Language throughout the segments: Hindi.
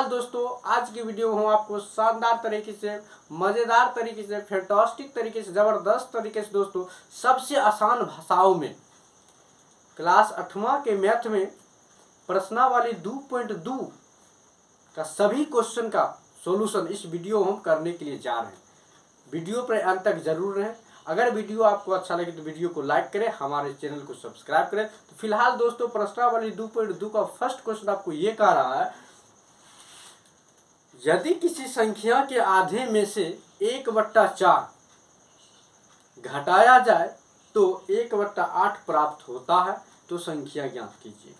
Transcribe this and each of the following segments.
फिलहाल दोस्तों आज की वीडियो में हम आपको शानदार तरीके से, मज़ेदार तरीके से, फैंटास्टिक तरीके से, ज़बरदस्त तरीके से दोस्तों सबसे आसान भाषाओं में क्लास 8वां के मैथ में प्रश्नावली 2.2 का सभी क्वेश्चन का सॉल्यूशन इस वीडियो हम करने के लिए जा रहे हैं। वीडियो पर अंत तक जरूर रहें। अगर वीडियो आपको अच्छा लगे तो वीडियो को लाइक करें, हमारे चैनल को सब्सक्राइब करें। तो फिलहाल दोस्तों प्रश्नावली 2.2 का फर्स्ट क्वेश्चन आपको ये कह रहा है, यदि किसी संख्या के आधे में से 1/4 घटाया जाए तो 1/8 प्राप्त होता है, तो संख्या ज्ञात कीजिए।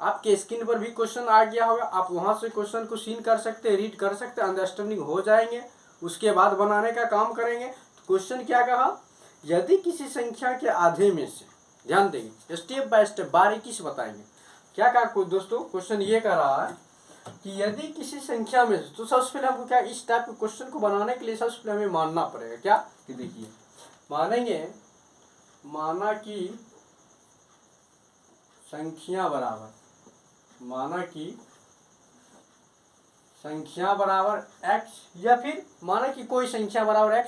आपके स्क्रीन पर भी क्वेश्चन आ गया होगा, आप वहां से क्वेश्चन को सीन कर सकते हैं, रीड कर सकते हैं, अंडरस्टैंडिंग हो जाएंगे। उसके बाद बनाने का काम करेंगे। तो क्वेश्चन क्या कहा, यदि किसी संख्या के आधे में से, ध्यान देंगे स्टेप बाय स्टेप बारीकी से बताएंगे। क्या कहा दोस्तों, क्वेश्चन ये कह रहा है कि यदि किसी संख्या में से, तो सबसे पहले हमको क्या इस टाइप के क्वेश्चन को बनाने के लिए सबसे पहले हमें मानना पड़ेगा क्या कि देखिए मानेंगे, माना कि संख्या बराबर, माना कि संख्या बराबर x, या फिर माना कि कोई संख्या बराबर x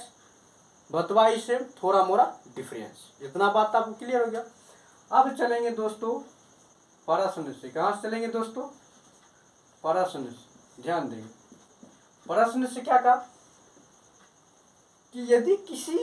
बतवा इससे थोड़ा मोड़ा डिफरेंस। इतना बात आपको क्लियर हो गया। अब चलेंगे दोस्तों प्रश्न से। कहाँ से चलेंगे दोस्तों, प्रश्न से। ध्यान देंगे प्रश्न से क्या कहा कि यदि किसी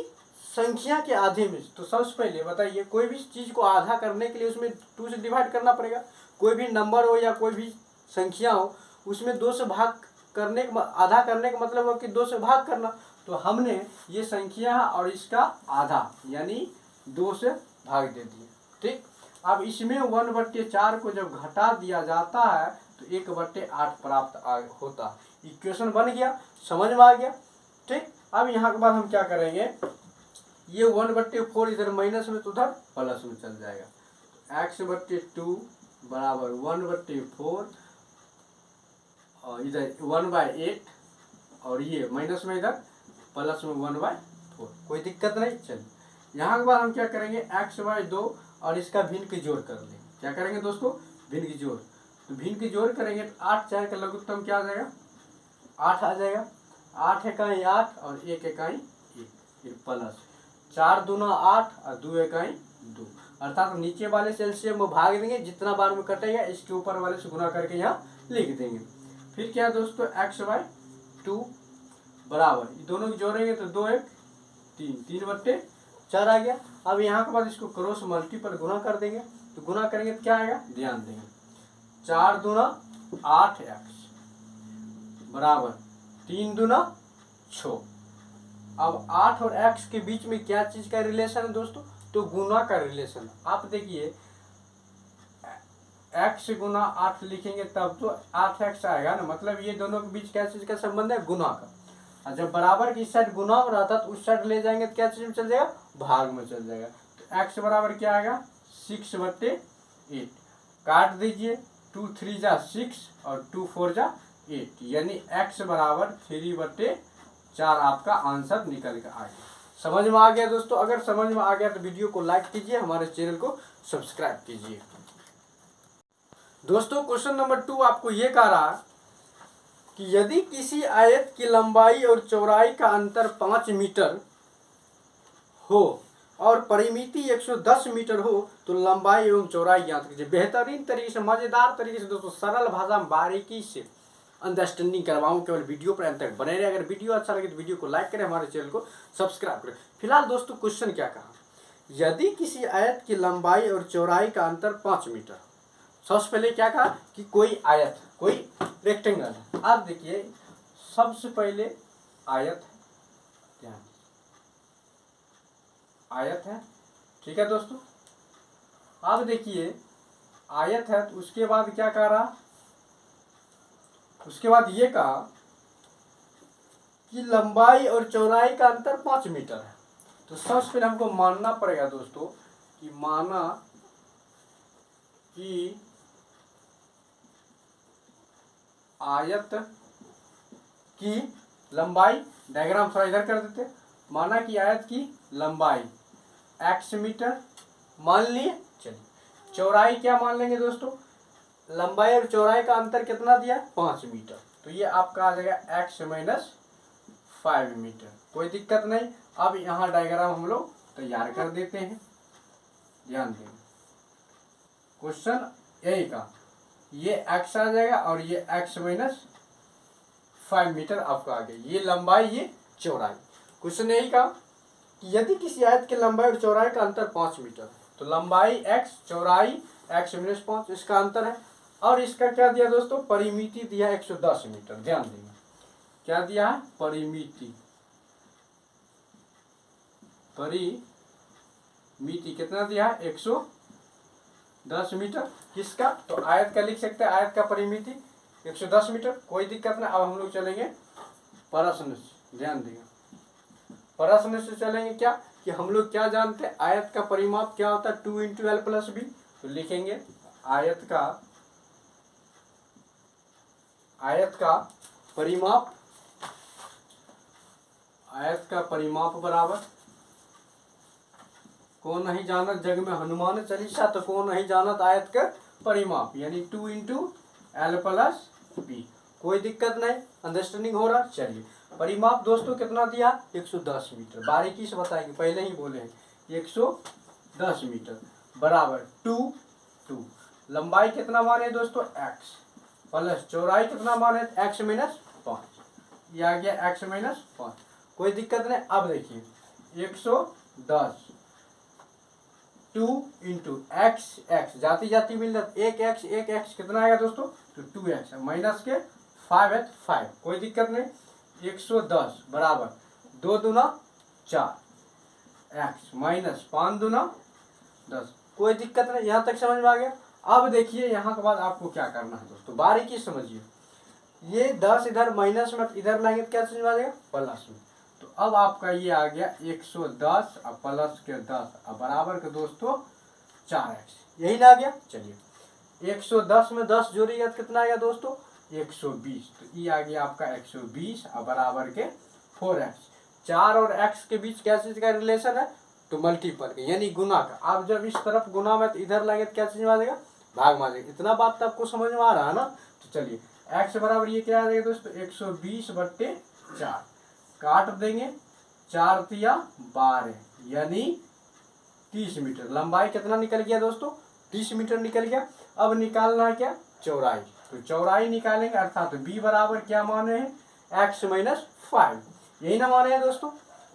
संख्या के आधे में, तो सबसे पहले बताइए कोई भी चीज को आधा करने के लिए उसमें 2 से डिवाइड करना पड़ेगा। कोई भी नंबर हो या कोई भी संख्या हो, उसमें 2 से भाग करने का, आधा करने का मतलब हो कि 2 से भाग करना। तो हमने ये संख्या और इसका आधा यानी 2 से भाग दे दिए। ठीक, अब इसमें 1/4 को जब घटा दिया जाता है तो 1/8 प्राप्त होता है। इक्वेशन बन गया, समझ में आ गया। ठीक, अब यहाँ के बाद हम क्या करेंगे, ये 1/4 इधर माइनस में तो उधर प्लस में चल जाएगा। x/2 बराबर 1/4 और इधर 1/8 और ये माइनस में इधर प्लस में 1/4, कोई दिक्कत नहीं। चलिए यहाँ के बाद हम क्या करेंगे, x/2 और इसका भिन्न की जोड़ कर लेंगे। क्या करेंगे दोस्तों, भिन्न की जोड़। तो भिन्न की जोड़ करेंगे तो 8 4 का लघुत्तम क्या आ जाएगा, 8 आ जाएगा। 8 इकाई 8 और 1 इकाई 1, फिर प्लस 4 दूना 8 और 2 इकाई 2, अर्थात नीचे वाले से एलसीएम में भाग देंगे, जितना बार में कटेगा इसके ऊपर वाले से गुना करके यहाँ लिख देंगे। फिर क्या दोस्तों, x/2 बराबर, दोनों को जोड़ेंगे तो 2 1 3, 3/4 आ गया। अब यहाँ के बाद इसको क्रॉस मल्टीपल गुना कर देंगे, तो गुना करेंगे तो क्या आएगा, ध्यान देंगे 4 दूना 8x बराबर 3 दूना 6। अब 8 और x के बीच में क्या चीज का रिलेशन है दोस्तों, तो गुना का रिलेशन। आप देखिए x गुना 8 लिखेंगे तब तो 8x आएगा ना, मतलब ये दोनों के बीच क्या चीज का संबंध है, गुना का। और जब बराबर की साइड गुना हो रहा था तो उस साइड ले जाएंगे तो क्या चीज में चल जाएगा, भाग में चल जाएगा। तो x बराबर क्या आएगा, 6/8। काट दीजिए, 2 3 जा 6 और 2 4 जा 8, यानी x बराबर 3/4 आपका आंसर निकल कर आ गया। समझ में आ गया दोस्तों। अगर समझ में आ गया तो वीडियो को लाइक कीजिए, हमारे चैनल को सब्सक्राइब कीजिए। दोस्तों क्वेश्चन नंबर 2 आपको ये कह रहा है कि यदि किसी आयत की लंबाई और चौड़ाई का अंतर 5 मीटर हो और परिमिति 110 मीटर हो तो लंबाई एवं चौड़ाई ज्ञात कीजिए। बेहतरीन तरीके से, मजेदार तरीके से दोस्तों, सरल भाषा में बारीकी से अंडरस्टैंडिंग करवाऊँ। केवल वीडियो पर अंत तक बने रहे। अगर वीडियो अच्छा लगे तो वीडियो को लाइक करें, हमारे चैनल को सब्सक्राइब करें। फिलहाल दोस्तों क्वेश्चन क्या कहा, यदि किसी आयत की लंबाई और चौड़ाई का अंतर 5 मीटर। सबसे पहले क्या कहा कि कोई आयत, कोई रेक्टेंगल है। आप देखिए सबसे पहले आयत है, ध्यान आयत है, ठीक है दोस्तों। अब देखिए आयत है, तो उसके बाद क्या कह रहा, उसके बाद ये कहा कि लंबाई और चौड़ाई का अंतर 5 मीटर है। तो सबसे पहले हमको मानना पड़ेगा दोस्तों कि माना कि आयत की लंबाई, डायग्राम थोड़ा इधर कर देते, माना कि आयत की लंबाई x मीटर मान लिए। चलिए चौड़ाई क्या मान लेंगे दोस्तों, लंबाई और चौड़ाई का अंतर कितना दिया, 5 मीटर। तो ये आपका आ जाएगा x माइनस 5 मीटर। कोई दिक्कत नहीं। अब यहाँ डायग्राम हम लोग तैयार कर देते हैं। ध्यान दें, क्वेश्चन यही का, ये x आ जाएगा और ये x माइनस 5 मीटर आपका आ गया। ये लंबाई, ये चौड़ाई। क्वेश्चन यही का कि यदि किसी आयत की लंबाई और चौड़ाई का अंतर 5 मीटर है, तो लंबाई x, चौड़ाई x माइनस 5 इसका अंतर है। और इसका क्या दिया दोस्तों, परिमिति दिया 110 मीटर। ध्यान देंगे, क्या दिया है, परिमिति। परिमिति कितना दिया है, 110 मीटर। किसका, तो आयत का लिख सकते हैं, आयत का परिमिति 110 मीटर। कोई दिक्कत नहीं। अब हम लोग चलेंगे प्रश्न से। ध्यान देंगे, प्रश्न से चलेंगे क्या, कि हम लोग क्या जानते हैं, आयत का परिमाप क्या होता है, 2 × l + b। तो लिखेंगे आयत का परिमाप बराबर, कौन नहीं जानत जग में हनुमान चालीसा, तो कौन नहीं जानत आयत का परिमाप, यानी 2 × l + b। कोई दिक्कत नहीं, अंडरस्टैंडिंग हो रहा। चलिए, परिमाप दोस्तों कितना दिया, 110 मीटर। बारीकी से बताएंगे, पहले ही बोले हैं 110 मीटर बराबर 2 लंबाई कितना माने दोस्तों, x प्लस चौड़ाई कितना माने, x माइनस 5। ये आ गया x माइनस 5। कोई दिक्कत नहीं। अब देखिए 110 2 × x जाती जाती मिल जाती, एक x कितना आएगा दोस्तों, तो 2x माइनस के 5x 5। कोई दिक्कत नहीं। 110 बराबर 2 दूना 4 x माइनस 5 दूना 10। कोई दिक्कत नहीं, यहाँ तक समझ में आ गया। अब देखिए यहाँ के बाद आपको क्या करना है दोस्तों, बारीकी समझिए। ये 10 इधर माइनस में, इधर लाएंगे तो क्या चीज आ जाएगा, प्लस में। तो अब आपका ये आ गया 110 और प्लस के 10 और बराबर के दोस्तों 4x, यही ना आ गया। चलिए 110 में 10 जोड़िएगा तो कितना आएगा दोस्तों, 120। तो ये आ गया आपका 120 और बराबर के 4x। 4 और x के बीच क्या चीज का रिलेशन है, तो मल्टीपल के, यानी गुना का। आप जब इस तरफ गुना में तो इधर लाएंगे तो क्या चीज में आ जाएगा, भाग में आ जाएगा। इतना बात तो आपको समझ में आ रहा है ना। तो चलिए x बराबर ये क्या आ जाएगा दोस्तों, 120/4 काट देंगे, 4 तिया 12 यानी 30 मीटर। लंबाई कितना निकल गया दोस्तों, 30 मीटर निकल गया। अब निकालना है क्या, चौड़ाई। तो चौड़ाई निकालेंगे, अर्थात b बराबर क्या माने हैं, x माइनस 5, यही ना माने हैं दोस्तों।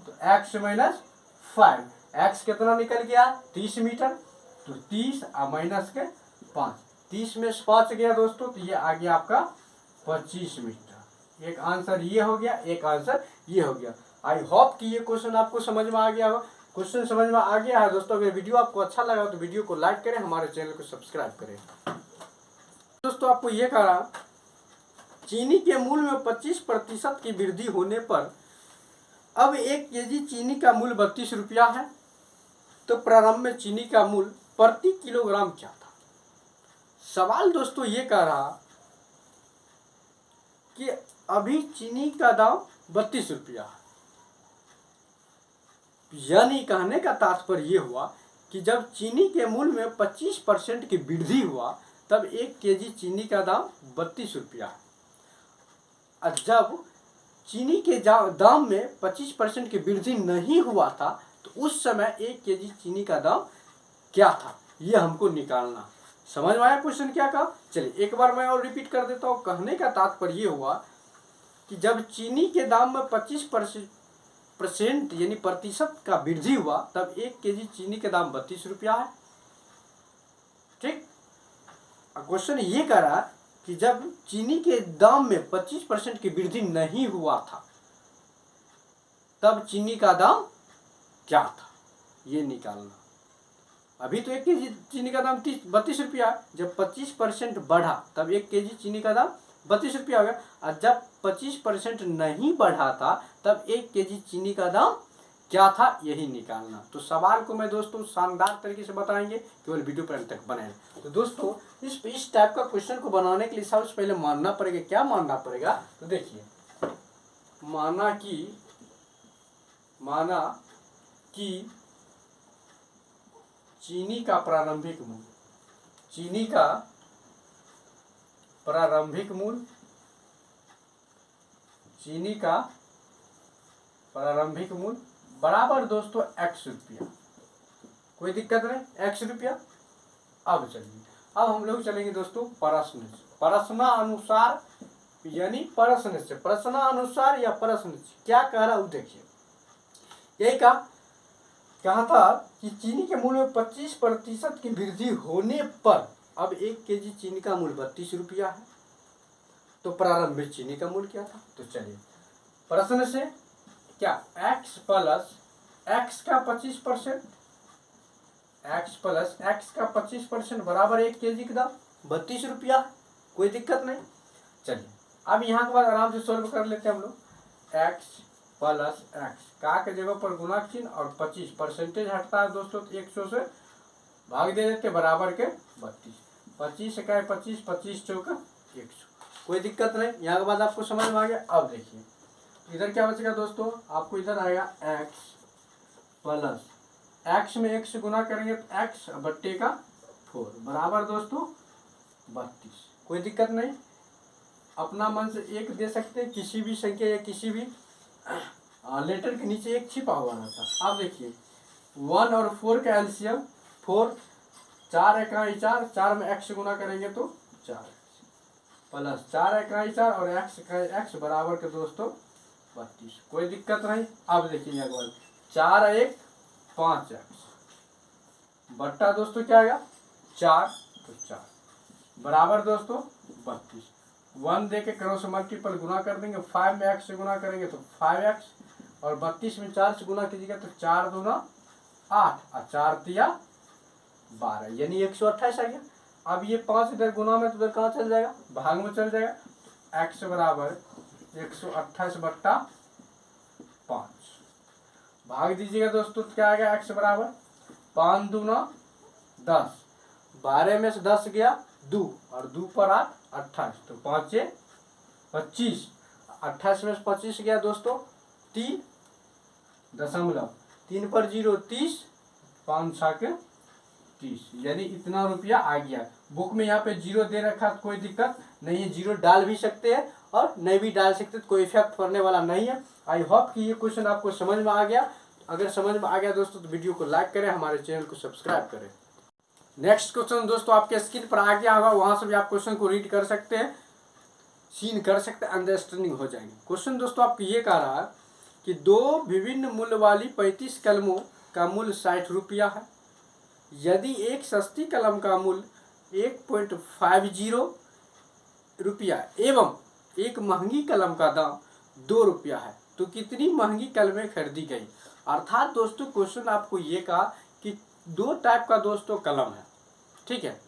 तो x माइनस 5, x कितना निकल गया, 30 मीटर। तो 30 और माइनस के 5, 30 में 5 गया दोस्तों, तो ये आ गया आपका 25 मीटर। एक आंसर ये हो गया, एक आंसर ये हो गया। आई होप कि ये क्वेश्चन आपको समझ में आ गया हो। क्वेश्चन समझ में आ गया है दोस्तों। अगर वीडियो आपको अच्छा लगा तो वीडियो को लाइक करें, हमारे चैनल को सब्सक्राइब करें। दोस्तों आपको ये कहा, चीनी के मूल्य में 25% की वृद्धि होने पर अब 1 केजी चीनी का मूल्य 32 रुपया है। तो प्रारंभ में चीनी का मूल्य प्रति किलोग्राम क्या था। सवाल दोस्तों ये कह रहा कि अभी चीनी का दाम 32 रुपया है, यानी कहने का तात्पर्य ये हुआ कि जब चीनी के मूल्य में 25% की वृद्धि हुआ तब 1 केजी चीनी का दाम 32 रुपया है। और जब चीनी के दाम में 25% की वृद्धि नहीं हुआ था तो उस समय 1 केजी चीनी का दाम क्या था, ये हमको निकालना। समझ में आया क्वेश्चन क्या कहा। चलिए एक बार मैं और रिपीट कर देता हूँ। कहने का तात्पर्य ये हुआ कि जब चीनी के दाम में 25% यानी प्रतिशत का वृद्धि हुआ तब 1 केजी चीनी के दाम 32 रुपया है। ठीक, क्वेश्चन ये कह रहा कि जब चीनी के दाम में 25% की वृद्धि नहीं हुआ था तब चीनी का दाम क्या था, ये निकालना। अभी तो 1 केजी चीनी का दाम 32 रुपया, जब 25% बढ़ा तब 1 केजी चीनी का दाम 32 रुपया हो गया। और जब 25% नहीं बढ़ा था तब 1 केजी चीनी का दाम क्या था, यही निकालना। तो सवाल को मैं दोस्तों शानदार तरीके से बताएंगे, केवल वीडियो पर अंत तक बनाए। तो दोस्तों इस टाइप का क्वेश्चन को बनाने के लिए सबसे पहले मानना पड़ेगा, क्या मानना पड़ेगा, तो देखिए माना कि चीनी का प्रारंभिक मूल्य, चीनी का प्रारंभिक मूल्य, चीनी का प्रारंभिक मूल्य बराबर दोस्तों x रुपया। कोई दिक्कत नहीं, x रुपया। अब चलिए, अब हम लोग चलेंगे दोस्तों प्रश्न से। प्रश्नानुसार यानी प्रश्न से, प्रश्नानुसार या प्रश्न से क्या कह रहा हूं देखिए। यही कहा था कि चीनी के मूल्य में 25% की वृद्धि होने पर अब 1 केजी चीनी का मूल्य 32 रुपया है। तो प्रारंभिक चीनी का मूल्य क्या था? तो चलिए प्रश्न से क्या, x प्लस x का 25%, x प्लस x का 25% बराबर 1 केजी का दाम 32 रुपया। कोई दिक्कत नहीं। चलिए अब यहाँ के बाद आराम से सोल्व कर लेते हैं हम लोग। x प्लस x का के जगह पर गुणा चिन्ह और 25 परसेंटेज हटता है दोस्तों, 100 से भाग दे देते बराबर के 32। 25 का 25, 25 चौका 100। कोई दिक्कत नहीं, यहाँ के बाद आपको समझ में आ गया। अब देखिए इधर क्या बचेगा दोस्तों, आपको इधर आएगा x प्लस x में 1 से गुना करेंगे तो x बट्टे का 4 बराबर दोस्तों 32। कोई दिक्कत नहीं, अपना मन से 1 दे सकते हैं, किसी भी संख्या या किसी भी लेटर के नीचे 1 छिपा हुआ रहता है। अब देखिए 1 और 4 का एलसीएम 4, 4 इकाई 4, 4 में x से गुना करेंगे तो 4 प्लस 4 इकाई 4 और x इकाई x बराबर के दोस्तों 32। कोई दिक्कत नहीं। अब देखिए यहाँ पर 4 1 5x बट्टा दोस्तों क्या आएगा 4, तो 4 बराबर दोस्तों 32। 1 दे के क्रॉस मल्टीपल गुना कर देंगे, 5 में x से गुना करेंगे तो 5x और 32 में 4 से गुना कीजिएगा तो 4 दूना 8 और 4 तिया 12 यानी 128 आ गया। अब ये 5 इधर गुना में तो उधर कहाँ चल जाएगा, भाग में चल जाएगा। x बराबर 128 बट्टा 5 भाग दीजिएगा दोस्तों, क्या आ गया x बराबर 5 दूना 10, 12 में से 10 गया 2 और 2 पर 8 28, तो 5 25, 28 में से 25 गया दोस्तों 3 दशमलव 3 पर 0 30, 5 6 30 यानी इतना रुपया आ गया। बुक में यहाँ पे 0 दे रखा तो कोई दिक्कत नहीं है, 0 डाल भी सकते हैं और नहीं भी डाल सकते, तो कोई इफेक्ट पड़ने वाला नहीं है। आई होप कि ये क्वेश्चन आपको समझ में आ गया। अगर समझ में आ गया दोस्तों तो वीडियो को लाइक करें, हमारे चैनल को सब्सक्राइब करें। नेक्स्ट क्वेश्चन दोस्तों आपके स्क्रीन पर आ गया होगा, वहां से भी आप क्वेश्चन को रीड कर सकते हैं, सीन कर सकते हैं, अंडरस्टैंडिंग हो जाएंगे। क्वेश्चन दोस्तों आपको ये कह रहा है कि 2 विभिन्न मूल्य वाली 35 कलमों का मूल्य 60 रुपया है। यदि एक सस्ती कलम का मूल्य 1.50 रुपया एवं एक महंगी कलम का दाम 2 रुपया है, तो कितनी महंगी कलमें खरीदी गई। अर्थात दोस्तों क्वेश्चन आपको ये कहा कि 2 टाइप का दोस्तों कलम है, ठीक है।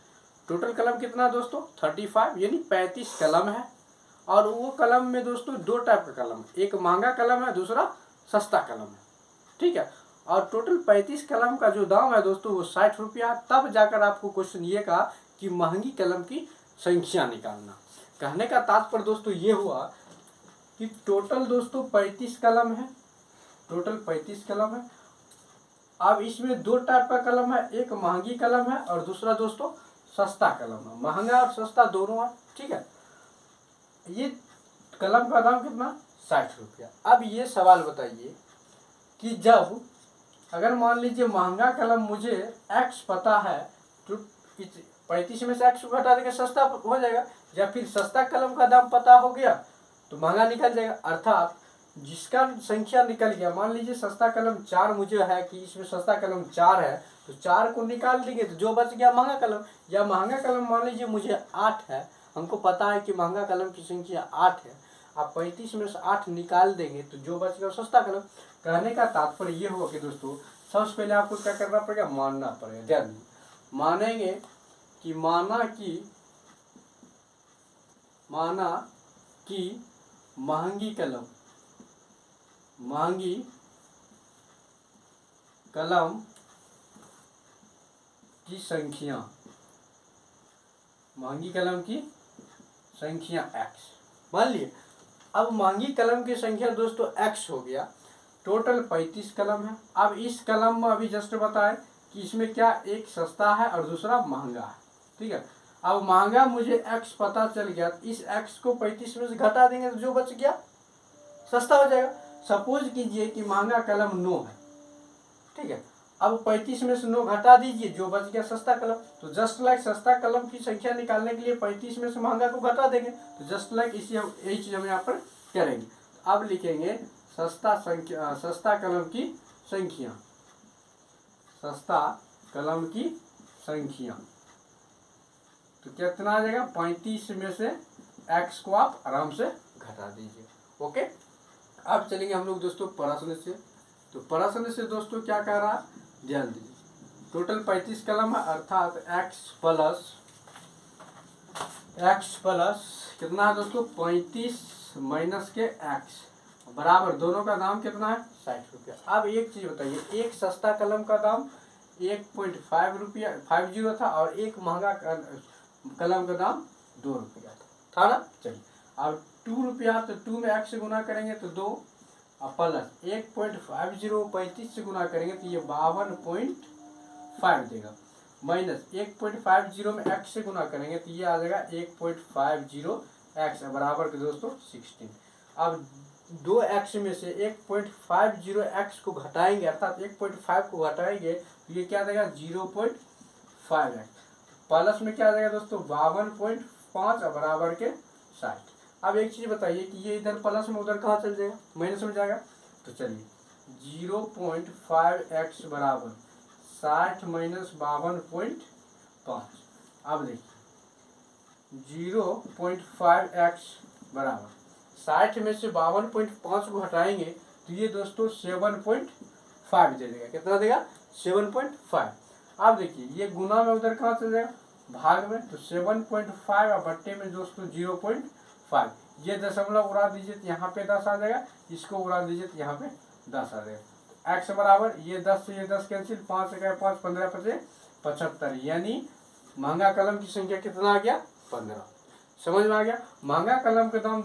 टोटल कलम कितना दोस्तों 35 यानी 35 कलम है, और वो कलम में दोस्तों 2 टाइप का कलम है, एक महंगा कलम है, दूसरा सस्ता कलम है, ठीक है। और टोटल 35 कलम का जो दाम है दोस्तों वो 60 रुपया। तब जाकर आपको क्वेश्चन ये कहा कि महंगी कलम की संख्या निकालना। कहने का तात्पर्य दोस्तों ये हुआ कि टोटल दोस्तों 35 कलम है, टोटल 35 कलम है। अब इसमें 2 टाइप का कलम है, एक महंगी कलम है और दूसरा दोस्तों सस्ता कलम है। महंगा और सस्ता दोनों है, ठीक है। ये कलम का दाम कितना 60 रुपया। अब ये सवाल बताइए कि जब अगर मान लीजिए महंगा कलम मुझे x पता है तो 35 में से x को घटा देंगे सस्ता हो जाएगा, या फिर सस्ता कलम का दाम पता हो गया तो महंगा निकल जाएगा। अर्थात जिसका संख्या निकल गया, मान लीजिए सस्ता कलम 4 मुझे है कि इसमें सस्ता कलम 4 है, तो 4 को निकाल देंगे तो जो बच गया महंगा कलम। या महंगा कलम मान लीजिए मुझे 8 है, हमको पता है कि महंगा कलम की संख्या 8 है, आप 35 में से 8 निकाल देंगे तो जो बच गया सस्ता कलम। कहने का तात्पर्य ये होगा कि दोस्तों सबसे पहले आपको क्या करना पड़ेगा, मानना पड़ेगा। ध्यान मानेंगे कि माना कि महंगी कलम की संख्या, महंगी कलम की संख्या x मान लिए। अब महंगी कलम की संख्या दोस्तों x हो गया, टोटल 35 कलम है। अब इस कलम में अभी जस्ट बताए कि इसमें क्या एक सस्ता है और दूसरा महंगा है, ठीक है। अब महंगा मुझे x पता चल गया, इस x को 35 में से घटा देंगे तो जो बच गया सस्ता हो जाएगा। सपोज कीजिए कि महंगा कलम 9 है, ठीक है। अब 35 में से 9 घटा दीजिए, जो बच गया सस्ता कलम। तो जस्ट लाइक सस्ता कलम की संख्या निकालने के लिए 35 में से महंगा को घटा देंगे। तो जस्ट लाइक इसी यही चीज हम यहाँ पर करेंगे। तो अब लिखेंगे सस्ता कलम की संख्या, सस्ता कलम की संख्या। तो कितना आ जाएगा, 35 में से x को आप आराम से घटा दीजिए। ओके, अब चलेंगे हम लोग दोस्तों प्रश्न से। तो प्रश्न से दोस्तों क्या कह रहा है, ध्यान दीजिए। टोटल 35 कलम है, अर्थात x प्लस कितना है दोस्तों, 35 माइनस के x बराबर, दोनों का दाम कितना है, 60 रुपया। अब एक चीज बताइए, एक सस्ता कलम का दाम 1.5 रुपया 50 था और एक महंगा कलम का दाम 2 रुपया था ना। चलिए अब 2 रुपया, तो 2 में x से गुना करेंगे तो 2, और प्लस 1.50 35 से गुना करेंगे तो ये 52.5 देगा, माइनस 1.50 में x से गुना करेंगे तो ये आ जाएगा 1.50x बराबर के दोस्तों 16। अब 2x में से 1.50x को घटाएंगे, अर्थात 1.5 को घटाएंगे तो ये क्या आ जाएगा 0.5x, प्लस में क्या आ जाएगा दोस्तों 52.5 बराबर के 60। अब एक चीज बताइए कि ये इधर प्लस में उधर कहाँ चल जाएगा, माइनस में जाएगा। तो चलिए 0.5x बराबर 60 माइनस 52.5। अब देखिए 0.5x बराबर 60 में से 52.5 को हटाएंगे तो ये दोस्तों 7.5 दे देगा। कितना देगा, 7.5। अब देखिए ये गुना में उधर कहाँ चल जाएगा, भाग में, तो 7.5 और बट्टे में दोस्तों 0.5। ये दशमलव उड़ा दीजिए तो यहाँ पे 10 आ जाएगा, इसको उड़ा दीजिए तो यहाँ पे 10 आ जाएगा। x बराबर ये 10 से ये 10 कैंसिल, 5 से 5 15 पचे 75, यानी महंगा कलम की संख्या कितना आ गया, 15। समझ में आ गया। महंगा कलम का दाम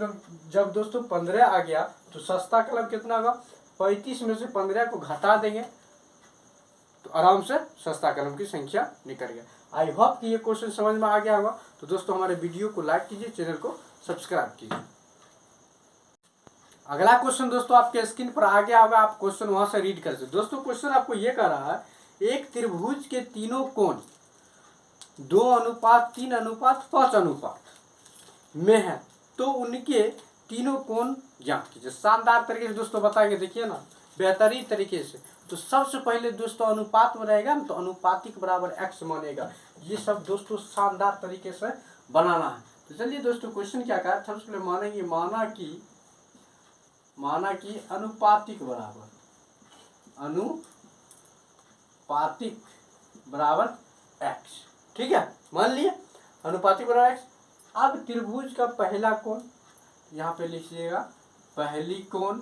जब दोस्तों 15 आ गया तो सस्ता कलम कितना होगा, 35 में से 15 को घटा देंगे तो आराम से सस्ता कलम की संख्या निकल गया। आई होप कि ये क्वेश्चन समझ में आ गया होगा। तो दोस्तों हमारे वीडियो को लाइक कीजिए, चैनल को सब्सक्राइब कीजिए। अगला क्वेश्चन दोस्तों आपके स्क्रीन पर आ गया होगा, आप क्वेश्चन वहां से रीड कर सकते। दोस्तों क्वेश्चन आपको ये कह रहा है, एक त्रिभुज के तीनों कोण 2:3:5 में है, तो उनके तीनों कोण ज्ञात कीजिए। शानदार तरीके से दोस्तों बताएंगे, देखिए ना बेहतरीन तरीके से। तो सबसे पहले दोस्तों अनुपात में रहेगा ना, तो अनुपातिक बराबर x मानेगा। ये सब दोस्तों शानदार तरीके से बनाना है। तो चलिए दोस्तों क्वेश्चन क्या कहा, सबसे पहले मानेंगे, माना कि अनुपातिक बराबर x, ठीक है, मान लिए अनुपातिक बराबर x। अब त्रिभुज का पहला कोण यहाँ पे लिखिएगा, पहली कोण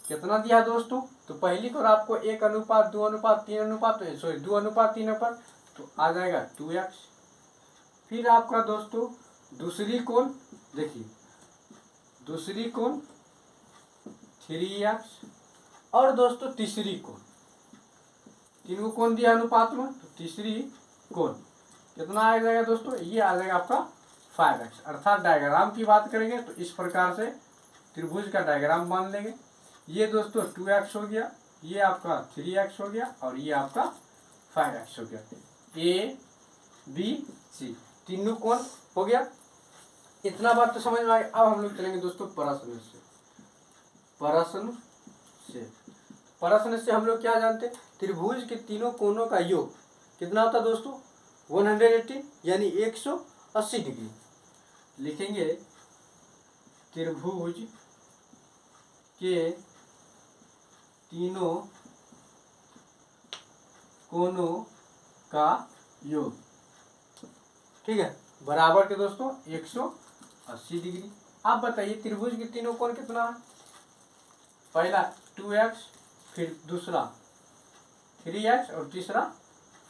कितना दिया दोस्तों, तो पहली कोण आपको 1:2:3 2:3 तो आ जाएगा 2x। फिर आपका दोस्तों दूसरी कोण देखिए, दूसरी कोण 3x, और दोस्तों तीसरी कोण, तीन को कोण दिया अनुपात में, तो तीसरी कोण कितना आ जाएगा दोस्तों, ये आ जाएगा आपका 5x। अर्थात डायग्राम की बात करेंगे तो इस प्रकार से त्रिभुज का डायग्राम मान लेंगे। ये दोस्तों 2x हो गया, ये आपका 3x हो गया, और ये आपका 5x हो गया। A B C तीनों कोण हो गया। इतना बात तो समझ में आ गया। अब हम लोग चलेंगे दोस्तों प्रश्न से हम लोग क्या जानते हैं, त्रिभुज के तीनों कोणों का योग कितना होता है दोस्तों, 180 यानी 180 डिग्री। लिखेंगे त्रिभुज के तीनों कोणों का योग, ठीक है, बराबर के दोस्तों 180 डिग्री। आप बताइए त्रिभुज के तीनों कोण कितना है, पहला 2x, फिर दूसरा 3x और तीसरा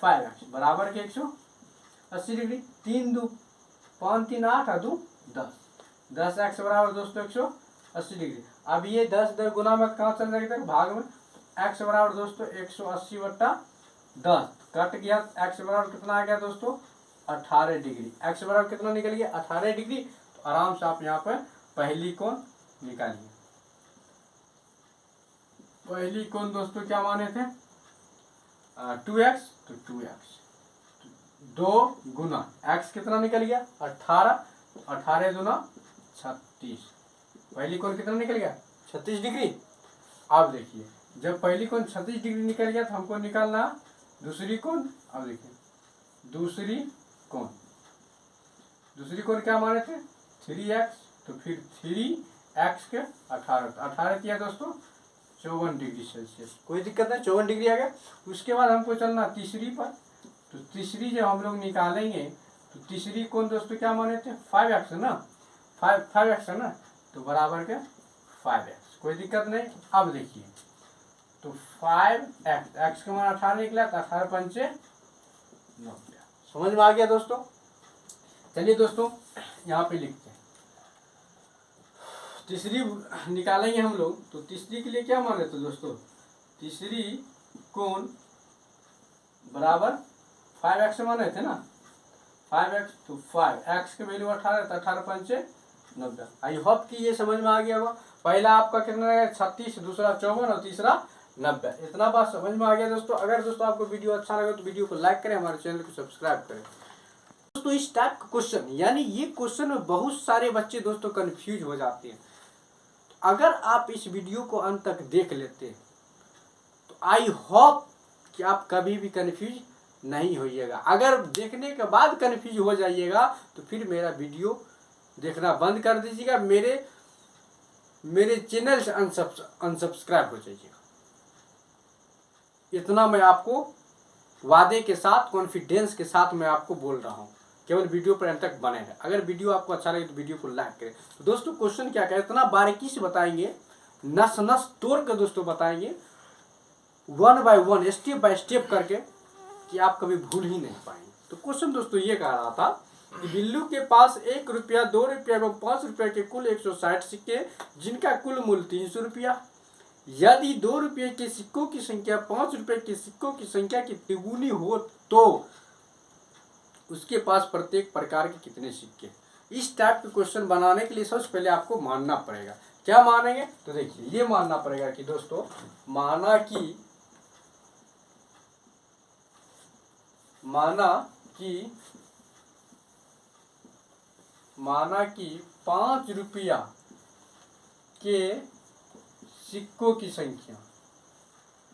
5x बराबर के 180 डिग्री। 3 2 5 3 8 और 2 10, 10x बराबर दोस्तों 180 डिग्री। अब ये 10 गुना में कहाँ चल जाएगा, भाग में, x बराबर दोस्तों 180/10 कट गया, एक्स बराबर कितना आ गया दोस्तों 18 डिग्री। एक्स बराबर कितना निकल गया 18 डिग्री। तो आराम से आप यहाँ पर पहली कोण निकालिए। पहली कोण दोस्तों क्या माने थे 2x, तो 2x 2 गुना x कितना निकल गया 18, 18 गुना 36, पहली कोण कितना निकल गया 36 डिग्री। अब देखिए जब पहली कोण 36 डिग्री निकल गया तो हमको निकालना दूसरी कोण। अब देखिए दूसरी कोण क्या माने थे 3x, तो फिर 3x के 18 किया दोस्तों 54 डिग्री सेल्सियस, कोई दिक्कत नहीं 54 डिग्री आ गया। उसके बाद हमको चलना तीसरी पर, तो तीसरी जब हम लोग निकालेंगे तो तीसरी कोण दोस्तों क्या माने थे 5x है ना, 5x है ना, तो बराबर के 5x, कोई दिक्कत नहीं। अब देखिए तो 5x, x का मान 18 निकला तो 18 पंचे 90, समझ में आ गया दोस्तों। चलिए दोस्तों यहाँ पे लिखते हैं तीसरी निकालेंगे हम लोग, तो तीसरी के लिए क्या माने थे दोस्तों तीसरी कोण बराबर 5x माने थे ना 5x, तो 5x के वैल्यू 18, तो 18 पंचे 90। आई होप कि ये समझ में आ गया होगा। पहला आपका कितना रहेगा 36, दूसरा 54 और तीसरा 90। इतना बात समझ में आ गया दोस्तों। अगर दोस्तों आपको वीडियो अच्छा लगे तो वीडियो को लाइक करें, हमारे चैनल को सब्सक्राइब करें दोस्तों। इस टाइप का क्वेश्चन यानी ये क्वेश्चन में बहुत सारे बच्चे दोस्तों कंफ्यूज हो जाते हैं। अगर आप इस वीडियो को अंत तक देख लेते हैं तो आई होप कि आप कभी भी कंफ्यूज नहीं होइएगा। अगर देखने के बाद कंफ्यूज हो जाइएगा तो फिर मेरा वीडियो देखना बंद कर दीजिएगा, मेरे चैनल से अनसब्सक्राइब हो जाइएगा। इतना मैं आपको वादे के साथ कॉन्फिडेंस के साथ मैं आपको बोल रहा हूँ। केवल वीडियो पर अंत तक बने रहे। अगर वीडियो आपको अच्छा लगे तो वीडियो को लाइक करें। तो दोस्तों क्वेश्चन क्या है इतना बारीकी से बताएंगे, नस नस तोड़ कर दोस्तों बताएंगे, 1 बाय 1 स्टेप बाय स्टेप करके, कि आप कभी भूल ही नहीं पाएंगे। तो क्वेश्चन दोस्तों ये कह रहा था कि बिल्लू के पास 1 रुपया 2 रुपया एवं 5 रुपया के कुल 160 सिक्के जिनका कुल मूल्य 300 रुपया। यदि 2 रुपये के सिक्कों की संख्या 5 रुपये के सिक्कों की संख्या की तिगुनी हो तो उसके पास प्रत्येक प्रकार के कितने सिक्के। इस टाइप के क्वेश्चन बनाने के लिए सबसे पहले आपको मानना पड़ेगा। क्या मानेंगे तो देखिए ये मानना पड़ेगा कि दोस्तों माना कि 5 रुपया के सिक्कों की संख्या,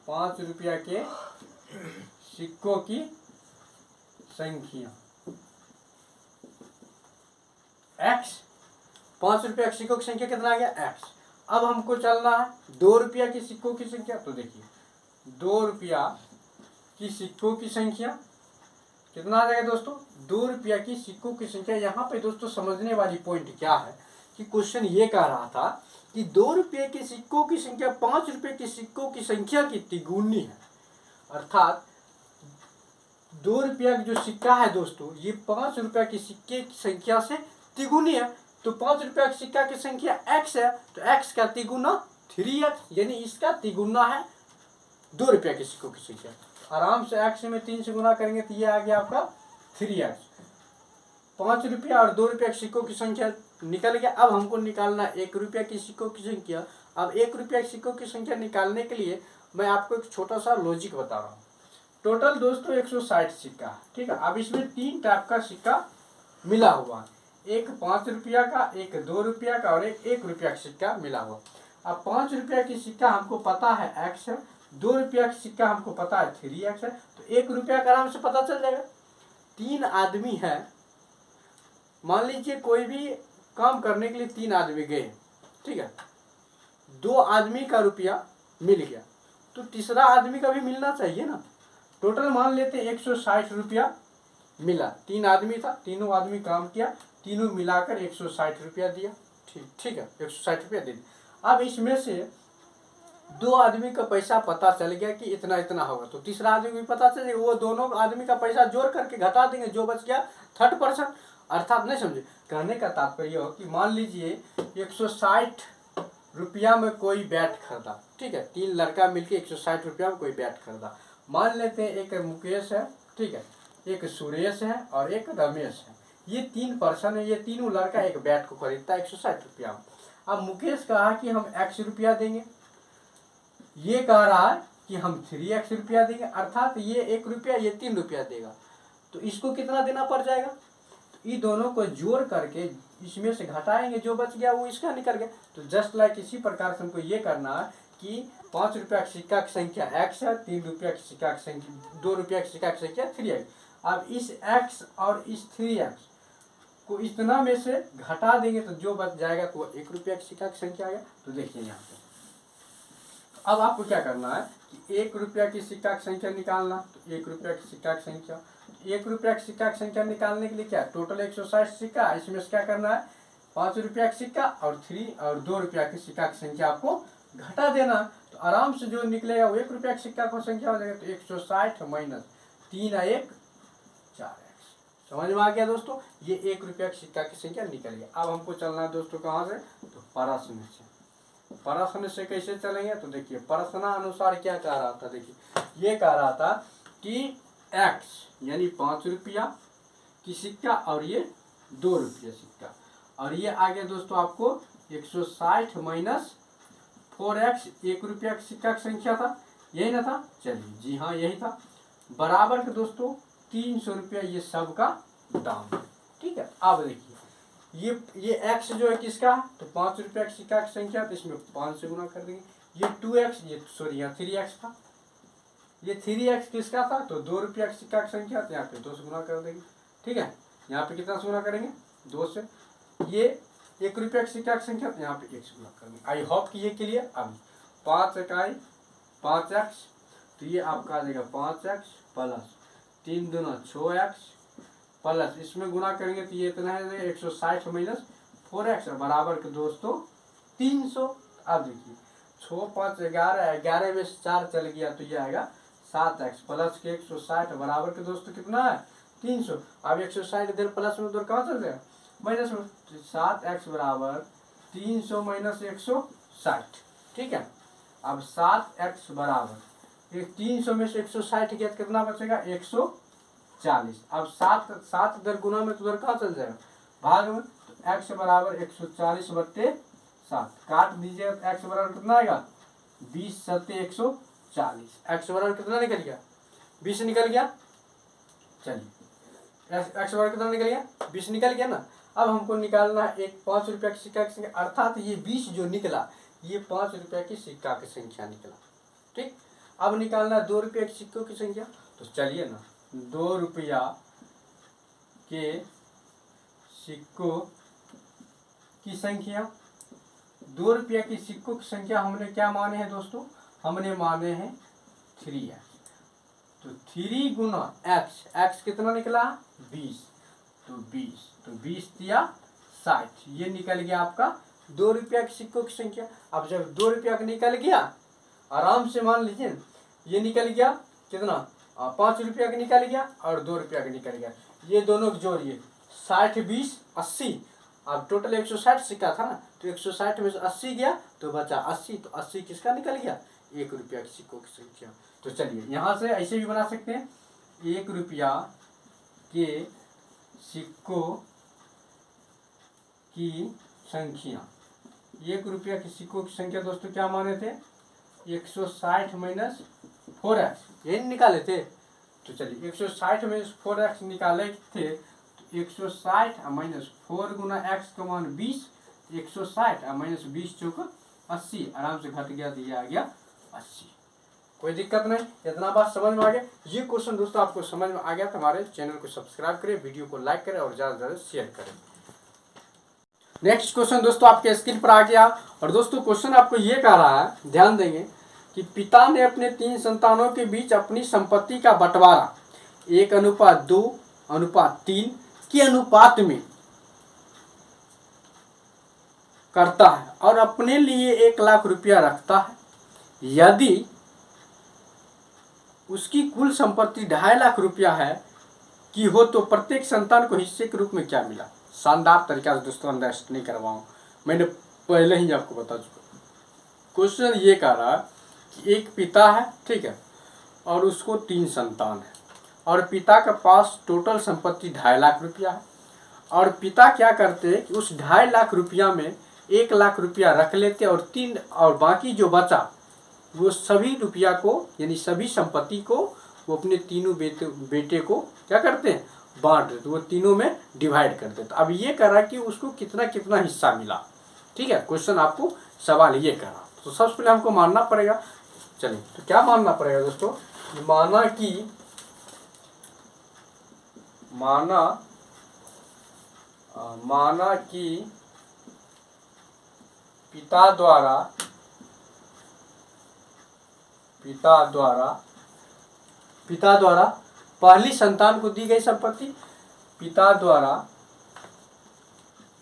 5 रुपया के सिक्कों की संख्या x, 5 रुपया के सिक्कों की संख्या कितना आ गया x। अब हमको चलना है 2 रुपया के सिक्कों की संख्या। तो देखिए 2 रुपया की सिक्कों की संख्या कितना आ जाएगा दोस्तों 2 रुपया की सिक्कों की संख्या। यहाँ पे दोस्तों समझने वाली पॉइंट क्या है कि क्वेश्चन ये कह रहा था कि 2 रुपये के सिक्कों की संख्या 5 रुपये के सिक्कों की संख्या की तिगुनी है, अर्थात 2 रुपया का जो सिक्का है दोस्तों ये 5 रुपया के सिक्के की संख्या से तिगुनी है। तो 5 रुपया के सिक्का की संख्या x है, तो x का तिगुना 3x, यानी इसका तिगुना है 2 रुपया के सिक्कों की संख्या। आराम से x में 3 से गुना करेंगे तो ये आ गया आपका 3x। 5 रुपया और 2 रुपया के सिक्कों की संख्या निकल गया। अब हमको निकालना 1 रुपया के सिक्कों की संख्या। अब 1 रुपया के सिक्कों की संख्या निकालने के लिए मैं आपको एक छोटा सा लॉजिक बता रहा हूँ। टोटल दोस्तों 160 सिक्का, ठीक है। अब इसमें 3 टाइप का सिक्का मिला हुआ है, एक 5 रुपया का, एक 2 रुपया का और एक 1 रुपया का सिक्का मिला हुआ। अब 5 रुपया की सिक्का हमको पता है x है, 2 रुपया का सिक्का हमको पता है 3x है, तो 1 रुपया का आराम से पता चल जाएगा। 3 आदमी है, मान लीजिए कोई भी काम करने के लिए 3 आदमी गए, ठीक है। 2 आदमी का रुपया मिल गया तो तीसरा आदमी का भी मिलना चाहिए ना। टोटल मान लेते 160 रुपया मिला, 3 आदमी था, तीनों आदमी काम किया, तीनों मिलाकर 160 रुपया दिया, ठीक है 160 रुपया दे दिया। अब इसमें से 2 आदमी का पैसा पता चल गया कि इतना इतना होगा, तो तीसरा आदमी को भी पता चल गया, वो दोनों आदमी का पैसा जोड़ करके घटा देंगे, जो बच गया 30%। अर्थात नहीं समझे, कहने का तात्पर्य हो कि मान लीजिए 160 रुपया में कोई बैट खरीदा, ठीक है। 3 लड़का मिलके 160 रुपया में कोई बैट खरीदा। मान लेते हैं एक मुकेश है, ठीक है, एक सुरेश है और एक रमेश है। ये 3 पर्सन है, ये तीनों लड़का एक बैट को खरीदता है 160 रुपया में। अब मुकेश कहा कि हम x रुपया देंगे, ये कह रहा है कि हम 3x रुपया देंगे, अर्थात ये 1 रुपया, ये 3 रुपया देगा। तो इसको कितना देना पड़ जाएगा? तो ये दोनों को जोड़ करके इसमें से घटाएंगे, जो बच गया वो इसका निकल गया। तो जस्ट लाइक इसी प्रकार से हमको ये करना है कि 5 रुपया के सिक्का की संख्या x है, 3 रुपया के सिक्का की संख्या, 2 रुपया के सिक्का की संख्या 3x। अब इस x और इस 3x को इतना में से घटा देंगे तो जो बच जाएगा तो 1 रुपया की सिक्का की संख्या आ गया। तो देखिए यहाँ पे अब आपको क्या करना है कि 1 रुपया की सिक्का की संख्या निकालना। तो 1 रुपया की सिक्का की संख्या, 1 रुपया की सिक्का की संख्या निकालने के लिए क्या, टोटल 160 सिक्का, इसमें से क्या करना है 5 रुपया की सिक्का और 2 रुपया की सिक्का की संख्या आपको घटा देना। तो आराम से जो निकलेगा वो 1 रुपया की सिक्का की संख्या हो जाएगा। तो 160 माइनस 3 और 1 4x। समझ में आ गया दोस्तों, ये 1 रुपया की सिक्का की संख्या निकल गया। अब हमको चलना है दोस्तों कहाँ से, तो प्रश्न से। प्रश्न से कैसे चलेंगे, तो देखिए प्रश्नानुसार क्या कह रहा था, देखिए ये कह रहा था कि x यानी 5 रुपया की सिक्का और ये 2 रुपया सिक्का, और ये आ गया दोस्तों आपको 160 माइनस 4x, 1 रुपया की सिक्का की संख्या था, यही ना था, चलिए जी हाँ यही था, बराबर के दोस्तों 300 रुपया ये सब का दाम है। ठीक है, अब देखिए ये x जो है किसका, तो 5 रुपया की सिक्का की संख्या, तो इसमें 5 से गुना कर देंगे। ये 2x, ये सॉरी यहाँ 3x था, ये 3x किसका था, तो 2 रुपया की सिक्का की संख्या, तो यहाँ पे 2 से गुना कर देंगे। ठीक है, यहाँ पे कितना से गुना करेंगे, 2 से। ये 1 रुपया की सिक्का की संख्या, तो यहाँ पे 1 से गुना करेंगे। आई होप कि ये क्लियर। अब 5 इकाई 5x, तो ये आपका आ जाएगा 5x प्लस 3 दूना 6x प्लस इसमें गुना करेंगे तो ये इतना है 160 माइनस 4x बराबर के दोस्तों 300। अब देखिए 6 5 11, 11 में से 4 चल गया तो ये आएगा 7x प्लस के 160 बराबर के दोस्तों कितना है 300। अब 160 इधर प्लस में उधर कहाँ चल जाएगा माइनस में, 7x बराबर 300 माइनस 160। ठीक है, अब 7x बराबर 300 में से 160 गया कितना बचेगा 140। अब 7 इधर गुना में तो उधर कहाँ चल जाएगा भाग में, तो x बराबर 140 बट्टे 7 काट दीजिएगा तो x बराबर कितना आएगा 20 सत्ते 140। x बराबर कितना निकल गया 20 निकल गया। चलिए x बराबर कितना निकल गया 20 निकल गया ना। अब हमको निकालना है एक 5 रुपया की सिक्का की संख्या, अर्थात ये 20 जो निकला ये 5 रुपया की सिक्का की संख्या निकला। ठीक, अब निकालना है 2 रुपया की सिक्कों की संख्या। तो चलिए ना 2 रुपया के सिक्कों की संख्या, 2 रुपया की सिक्कों की संख्या हमने क्या माने हैं दोस्तों, हमने माने हैं 3x। तो 3 गुना x कितना निकला 20, तो 20 दिया 60, ये निकल गया आपका 2 रुपया की सिक्कों की संख्या। अब जब 2 रुपया का निकल गया आराम से मान लीजिए ये निकल गया कितना 5 रुपया का निकल गया और 2 रुपया का निकल गया, ये दोनों को जोड़िए 60 20 80। अब टोटल 160 सिक्का था ना, तो 160 में से 80 गया तो बचा 80, तो 80 किसका निकल गया 1 रुपया की सिक्कों की संख्या। तो चलिए यहाँ से ऐसे भी बना सकते हैं 1 रुपया के सिक्कों की संख्या, 1 रुपया की सिक्कों की संख्या दोस्तों क्या माने थे 160 माइनस 4x, यही निकाले थे। तो चलिए 160 माइनस 4x निकाले थे, तो 160 माइनस 4 गुना x का मान 20, 160 माइनस 20 चौक 80, आराम से घट गया तो ये आ गया 80। कोई दिक्कत नहीं, इतना बात समझ में आ गया। ये क्वेश्चन दोस्तों आपको समझ में आ गया तो हमारे चैनल को सब्सक्राइब करें, वीडियो को लाइक करें और ज़्यादा से ज़्यादा शेयर करें। नेक्स्ट क्वेश्चन दोस्तों आपके स्क्रीन पर आ गया, और दोस्तों क्वेश्चन आपको ये कह रहा है, ध्यान देंगे कि पिता ने अपने 3 संतानों के बीच अपनी संपत्ति का बंटवारा 1:2:3 के अनुपात में करता है और अपने लिए 1 लाख रुपया रखता है। यदि उसकी कुल संपत्ति 2.5 लाख रुपया है कि हो तो प्रत्येक संतान को हिस्से के रूप में क्या मिला। शानदार तरीका से दोस्तों अंडरस्टैंडिंग करवाऊँ, मैंने पहले ही आपको बता चुका। क्वेश्चन ये कह रहा है कि एक पिता है, ठीक है, और उसको 3 संतान है और पिता के पास टोटल संपत्ति 2.5 लाख रुपया है और पिता क्या करते कि उस 2.5 लाख रुपया में 1 लाख रुपया रख लेते और बाकी जो बचा वो सभी रुपया को यानी सभी संपत्ति को वो अपने तीनों बेटे को क्या करते हैं बांट देते, वो तीनों में डिवाइड कर देते। अब ये कह रहा कि उसको कितना कितना हिस्सा मिला। ठीक है, क्वेश्चन आपको सवाल ये कह रहा, तो सबसे पहले हमको मानना पड़ेगा। चलिए, तो क्या मानना पड़ेगा दोस्तों, माना कि पिता द्वारा पहली संतान को दी गई संपत्ति, पिता द्वारा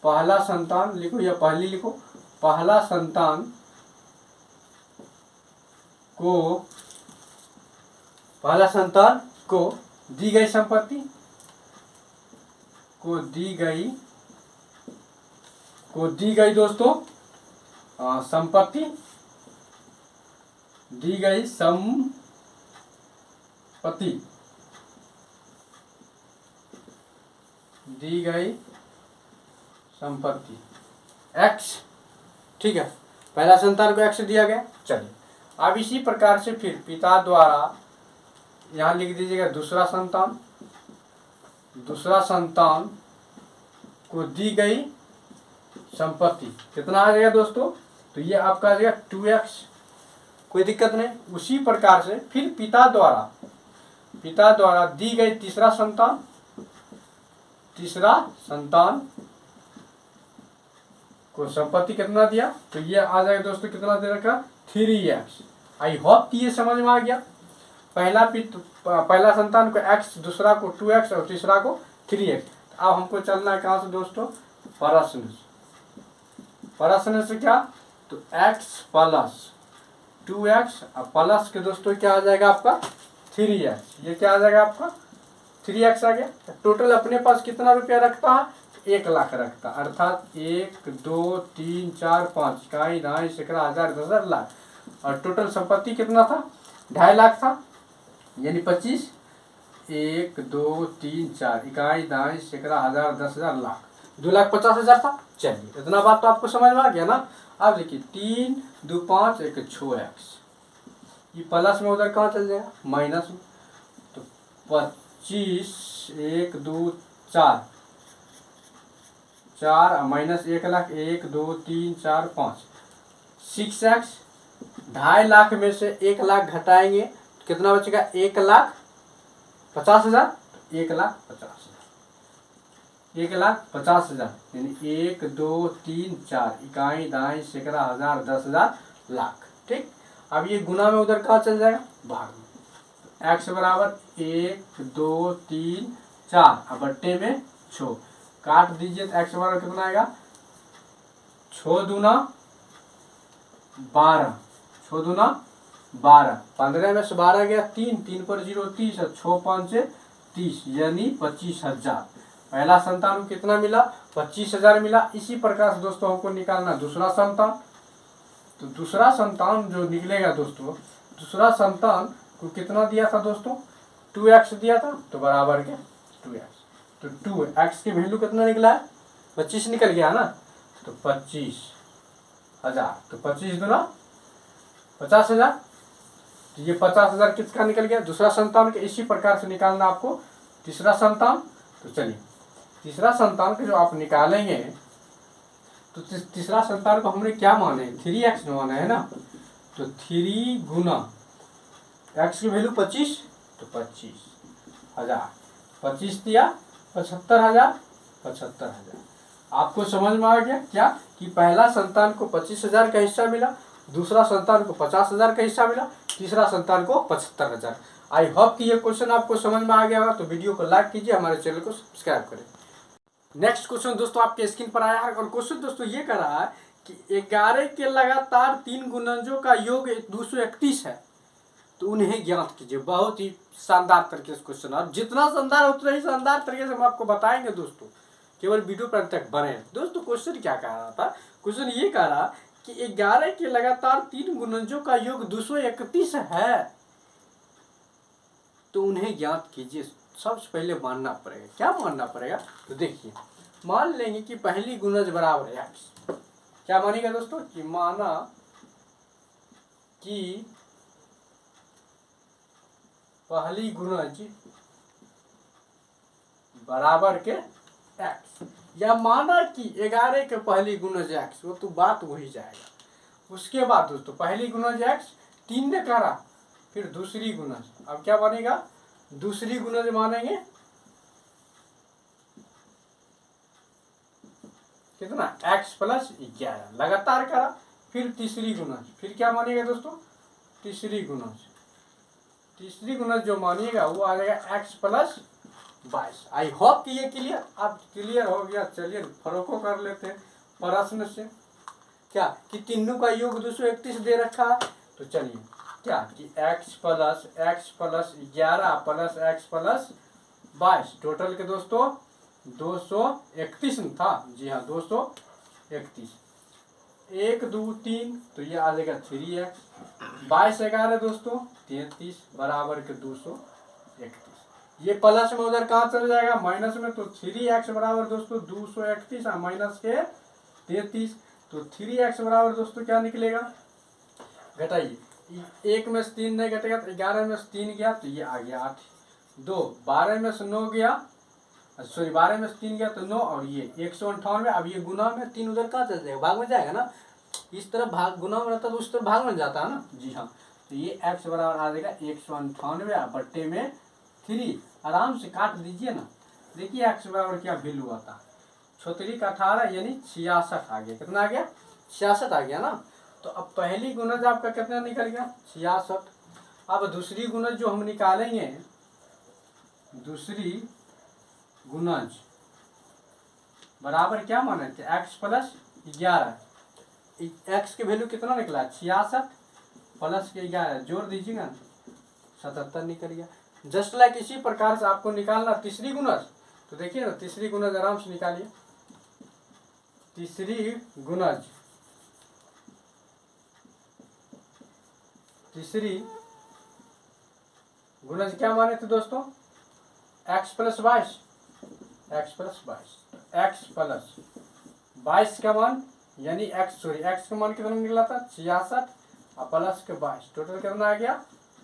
पहला संतान लिखो या पहली लिखो, पहला संतान को दी गई संपत्ति को दी गई दोस्तों संपत्ति दी गई संपत्ति x। ठीक है, पहला संतान को x दिया गया। चलिए, अब इसी प्रकार से फिर पिता द्वारा यहाँ लिख दीजिएगा दूसरा संतान को दी गई संपत्ति कितना आ जाएगा दोस्तों, तो ये आपका आ जाएगा 2x, कोई दिक्कत नहीं। उसी प्रकार से फिर पिता द्वारा दी गई तीसरा संतान को संपत्ति कितना दिया, तो ये आ जाएगा दोस्तों कितना दे रखा 3x। आई होप कि ये समझ में आ गया। पहला संतान को x, दूसरा को 2x और तीसरा को 3x। अब हमको चलना है कहाँ से दोस्तों, प्रश्न से क्या, तो x प्लस 2x प्लस के दोस्तों क्या आ जाएगा आपका 3x। ये क्या आ जाएगा आपका 3x आ गया। टोटल अपने पास कितना रुपया रखता है, 1 लाख रखता, अर्थात 1 2 3 4 5 इकाई दाई सैकड़ा हजार 10,000 लाख। और टोटल संपत्ति कितना था, 2.5 लाख था, यानी 25 1 2 3 4 इकाई दाई सैकड़ा हजार 10,000 लाख, 2,50,000 था। चलिए, इतना बात तो आपको समझ में आ गया ना। अब देखिए 3 2 5 1 6x, ये प्लस में उधर कहाँ चल जाएगा, माइनस में, तो 25 1 2 4 माइनस 1 लाख 1 2 3 4 5 6x। 2.5 लाख में से 1 लाख घटाएंगे तो कितना बचेगा, 1,50,000, 1,50,000 यानी 1 2 3 4 इकाई दाई सैकड़ा हजार 10,000 लाख। ठीक, अब ये गुना में उधर कहाँ चल जाएगा, भाग में, x बराबर 1 2 3 4 अब बट्टे में 6 काट दीजिए तो x बराबर कितना आएगा, 6 दूना 12, 6 दूना 12, 15 में से 12 गया 3 पर 0 30 और 6 5 30 यानी 25,000। पहला संतान को कितना मिला, 25,000 मिला। इसी प्रकार से दोस्तों हमको निकालना दूसरा संतान, तो दूसरा संतान जो निकलेगा दोस्तों, दूसरा संतान को कितना दिया था दोस्तों, 2x दिया था, तो बराबर के 2x, तो 2x की वैल्यू कितना निकला है, 25 निकल गया ना, तो 25,000, तो 25 दूना 50,000, तो ये 50,000 किसका निकल गया, दूसरा संतान के। इसी प्रकार से निकालना आपको तीसरा संतान। तो चलिए, तीसरा संतान के जो आप निकालेंगे, तो तीसरा संतान को हमने क्या माने, 3x माना है ना, तो 3 गुना x की वैल्यू 25, तो 25,000, 25 दिया 75,000, 75,000। आपको समझ में आ गया क्या, कि पहला संतान को 25,000 का हिस्सा मिला, दूसरा संतान को 50,000 का हिस्सा मिला, तीसरा संतान को 75,000। आई होप कि ये क्वेश्चन आपको समझ में आ गया होगा। तो वीडियो को लाइक कीजिए, हमारे चैनल को सब्सक्राइब करें। नेक्स्ट क्वेश्चन दोस्तों आपके स्क्रीन पर आया है और क्वेश्चन दोस्तों ये कह रहा है कि 11 के लगातार 3 गुणनजों का योग 231 है, तो उन्हें ज्ञात कीजिए। बहुत ही शानदार तरीके से क्वेश्चन, और जितना शानदार उतना ही शानदार तरीके से हम आपको बताएंगे दोस्तों, केवल वीडियो पर तक बने। दोस्तों क्वेश्चन क्या कह रहा था, क्वेश्चन ये कह रहा कि 11 के लगातार 3 गुणनजों का योग 231 है, तो उन्हें ज्ञात कीजिए। सबसे पहले मानना पड़ेगा, क्या मानना पड़ेगा, तो देखिए मान लेंगे कि पहली गुणज बराबर है एक्स। क्या मानेगा दोस्तों, कि माना कि पहली गुणज बराबर के एक्स, या माना कि 11 के पहली गुणज एक्स, वो तो बात वही जाएगा। उसके बाद दोस्तों पहली गुणज एक्स 3 ने करा, फिर दूसरी गुणज, अब क्या बनेगा, दूसरी गुणज मानेंगे कितना, x प्लस 11, लगातार करा, फिर तीसरी गुणज, फिर क्या मानेगा दोस्तों, तीसरी गुणज, तीसरी गुणज जो मानिएगा वो आ जाएगा x प्लस 22। आई होप कि ये क्लियर, अब क्लियर हो गया। चलिए फर्कों कर लेते हैं प्रश्न से, क्या कि तीनों का योग 231 दे रखा है, तो चलिए क्या कि x plus 11 plus x plus 22, total के दोस्तों 231 था, जी हाँ 231, 1 2 3, तो ये आ जाएगा 3x, 22 11 दोस्तों 33 बराबर के 231। ये प्लस में उधर कहाँ चल जाएगा, माइनस में, तो 3x बराबर दोस्तों 231 माइनस के 33, तो 3x बराबर दोस्तों क्या निकलेगा, घटाइए, 1 में से 3 नहीं घटेगा तो 11 में से 3 गया तो ये आ गया 8, 2 12 में से 9 गया, सॉरी 12 में से 3 गया तो 9, और ये 198। अब ये गुना में 3 उधर कहाँ चल जाएगा, भाग में जाएगा ना, इस तरफ भाग गुना में रहता तो उस तरफ भाग में जाता है ना, जी हाँ। तो ये x बराबर आ जाएगा 198 बट्टे में 3, आराम से काट दीजिए ना, देखिए x बराबर क्या वैल्यू आता है, 36 का 18 यानी 66 आ गया, कितना आ गया, 66 आ गया ना। तो अब पहली गुणज आपका कितना निकल गया, 66। अब दूसरी गुणज जो हम निकालेंगे, दूसरी गुणज बराबर क्या माने थे, x प्लस 11, x के वैल्यू कितना निकला, 66 प्लस के 11 जोड़ दीजिएगा 77 निकल गया। जस्ट लाइक इसी प्रकार से आपको निकालना तीसरी गुणज, तो देखिए ना तीसरी गुणज आराम से निकालिए, तीसरी गुणज, तीसरी गुणज क्या माने थे दोस्तों, x प्लस 22, x प्लस 22 का मान, यानी x का मान कितना निकला था 66 और प्लस के 22, टोटल कितना आ गया